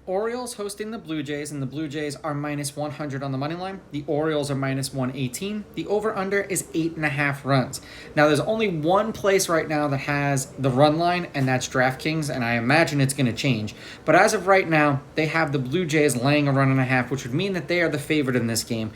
Orioles hosting the Blue Jays, and the Blue Jays are minus 100 on the money line. The Orioles are minus 118. The over-under is 8.5 runs. Now, there's only one place right now that has the run line, and that's DraftKings, and I imagine it's going to change. But as of right now, they have the Blue Jays laying a run and a half, which would mean that they are the favorite in this game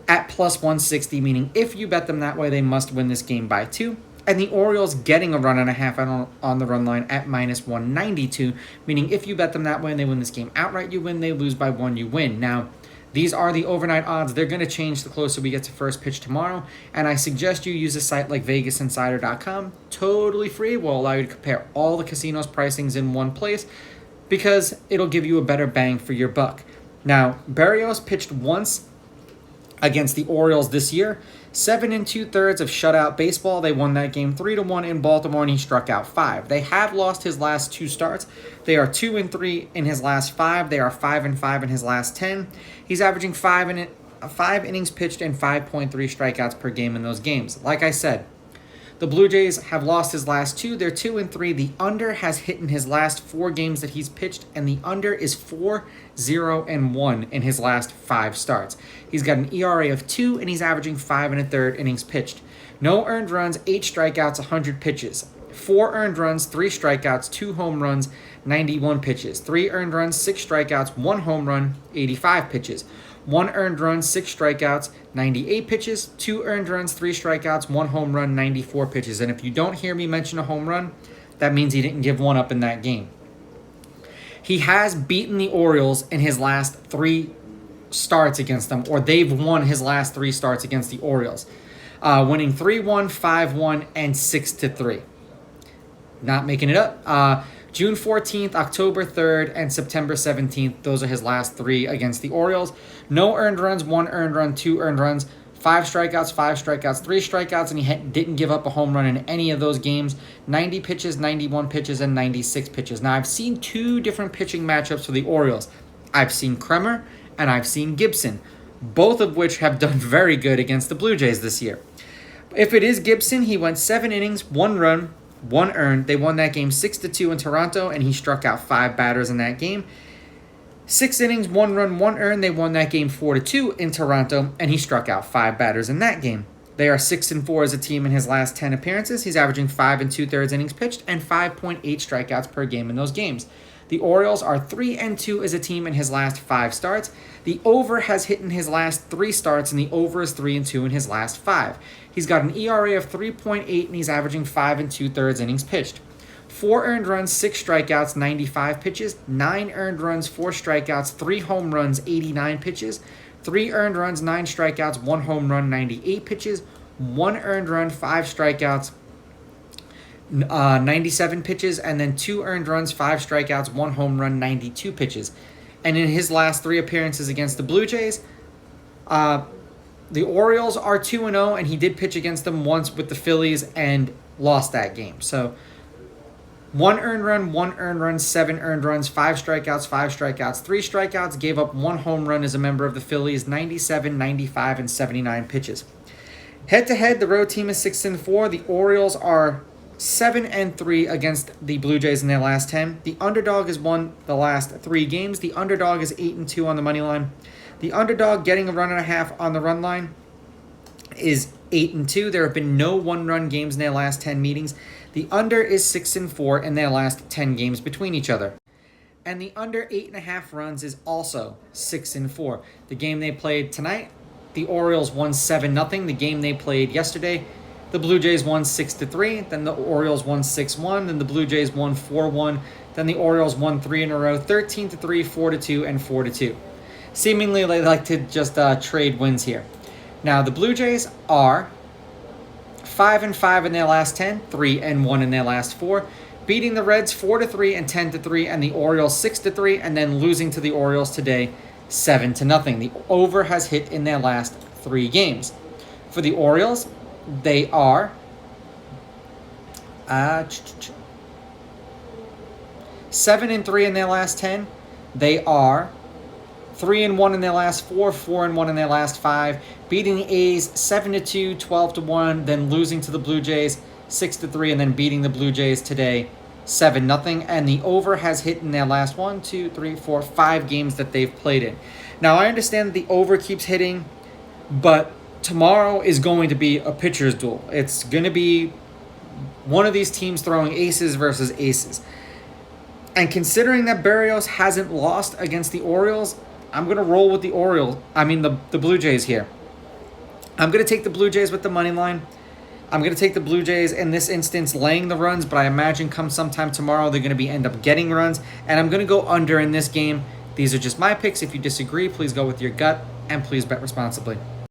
at plus 160, meaning if you bet them that way, they must win this game by 2. And the Orioles getting a run and a half on the run line at minus 192, meaning if you bet them that way and they win this game outright, you win. They lose by 1, you win. Now, these are the overnight odds. They're going to change the closer we get to first pitch tomorrow, and I suggest you use a site like VegasInsider.com. Totally free. Will allow you to compare all the casinos' pricings in one place because it'll give you a better bang for your buck. Now, Berrios pitched once against the Orioles this year. 7 2/3 of shutout baseball. They won that game 3-1 in Baltimore, and he struck out 5. They have lost his last 2 starts. They are 2-3 in his last 5. They are 5-5 in his last 10. He's averaging 5 innings pitched and 5.3 strikeouts per game in those games. Like I said, the Blue Jays have lost his last 2. They're 2-3. The under has hit in his last 4 games that he's pitched, and the under is 4-0-1 in his last 5 starts. He's got an ERA of 2, and he's averaging 5 1/3 innings pitched. No earned runs, 8 strikeouts, 100 pitches. 4 earned runs, 3 strikeouts, 2 home runs, 91 pitches. 3 earned runs, 6 strikeouts, 1 home run, 85 pitches. 1 earned run, 6 strikeouts, 98 pitches. 2 earned runs, 3 strikeouts, 1 home run, 94 pitches. And if you don't hear me mention a home run, that means he didn't give one up in that game. He has beaten the Orioles in his last 3 starts against them, or they've won his last 3 starts against the Orioles, winning 3-1, 5-1, and 6-3. Not making it up. June 14th, October 3rd, and September 17th. Those are his last 3 against the Orioles. No earned runs, 1 earned run, 2 earned runs, 5 strikeouts, 3 strikeouts, and he didn't give up a home run in any of those games. 90 pitches, 91 pitches, and 96 pitches. Now, I've seen 2 different pitching matchups for the Orioles. I've seen Kremer, and I've seen Gibson, both of which have done very good against the Blue Jays this year. If it is Gibson, he went 7 innings, 1 run, 1 earned. They won that game 6-2 in Toronto, and he struck out 5 batters in that game. 6 innings, 1 run, 1 earned. They won that game 4-2 in Toronto, and he struck out 5 batters in that game. They are 6-4 as a team in his last 10 appearances. He's averaging 5 2/3 innings pitched and 5.8 strikeouts per game in those games. The Orioles are 3-2 as a team in his last 5 starts. The over has hit in his last 3 starts, and the over is 3-2 in his last 5. He's got an ERA of 3.8, and he's averaging 5 2/3 innings pitched. 4 earned runs, 6 strikeouts, 95 pitches. 9 earned runs, 4 strikeouts, 3 home runs, 89 pitches. 3 earned runs, 9 strikeouts, 1 home run, 98 pitches. 1 earned run, 5 strikeouts, 97 pitches, and then 2 earned runs, 5 strikeouts, 1 home run, 92 pitches. And in his last 3 appearances against the Blue Jays, the Orioles are 2-0, and he did pitch against them once with the Phillies and lost that game. So 1 earned run, 1 earned run, 7 earned runs, 5 strikeouts, 3 strikeouts, gave up 1 home run as a member of the Phillies, 97, 95, and 79 pitches. Head-to-head, the road team is 6-4. The Orioles are 7-3 against the Blue Jays in their last 10. The underdog has won the last 3 games. The underdog is 8-2 on the money line. The underdog getting a run and a half on the run line is 8-2. There have been no 1-run games in their last 10 meetings. The under is 6-4 in their last 10 games between each other. And the under 8.5 runs is also 6-4. The game they played tonight, the Orioles won 7-0. The game they played yesterday, the Blue Jays won 6-3. Then the Orioles won 6-1. Then the Blue Jays won 4-1. Then the Orioles won 3 in a row, 13-3, 4-2, and 4-2. Seemingly, they like to just trade wins here. Now, the Blue Jays are 5-5 in their last 10, 3-1 in their last 4, beating the Reds 4-3 and 10-3, and the Orioles 6-3, and then losing to the Orioles today 7-0. The over has hit in their last 3 games. For the Orioles, they are 7-3 in their last 10. They are 3-1 in their last 4, 4-1 in their last 5, beating the A's 7-2, 12-1, then losing to the Blue Jays 6-3, and then beating the Blue Jays today 7-0, and the over has hit in their last 5 games that they've played in. Now, I understand that the over keeps hitting, but tomorrow is going to be a pitcher's duel. It's going to be one of these teams throwing aces versus aces. And considering that Berrios hasn't lost against the Orioles, I'm going to roll with the Blue Jays here. I'm going to take the Blue Jays with the money line. I'm going to take the Blue Jays in this instance laying the runs, but I imagine come sometime tomorrow they're going to end up getting runs, and I'm going to go under in this game. These are just my picks. If you disagree, please go with your gut, and please bet responsibly.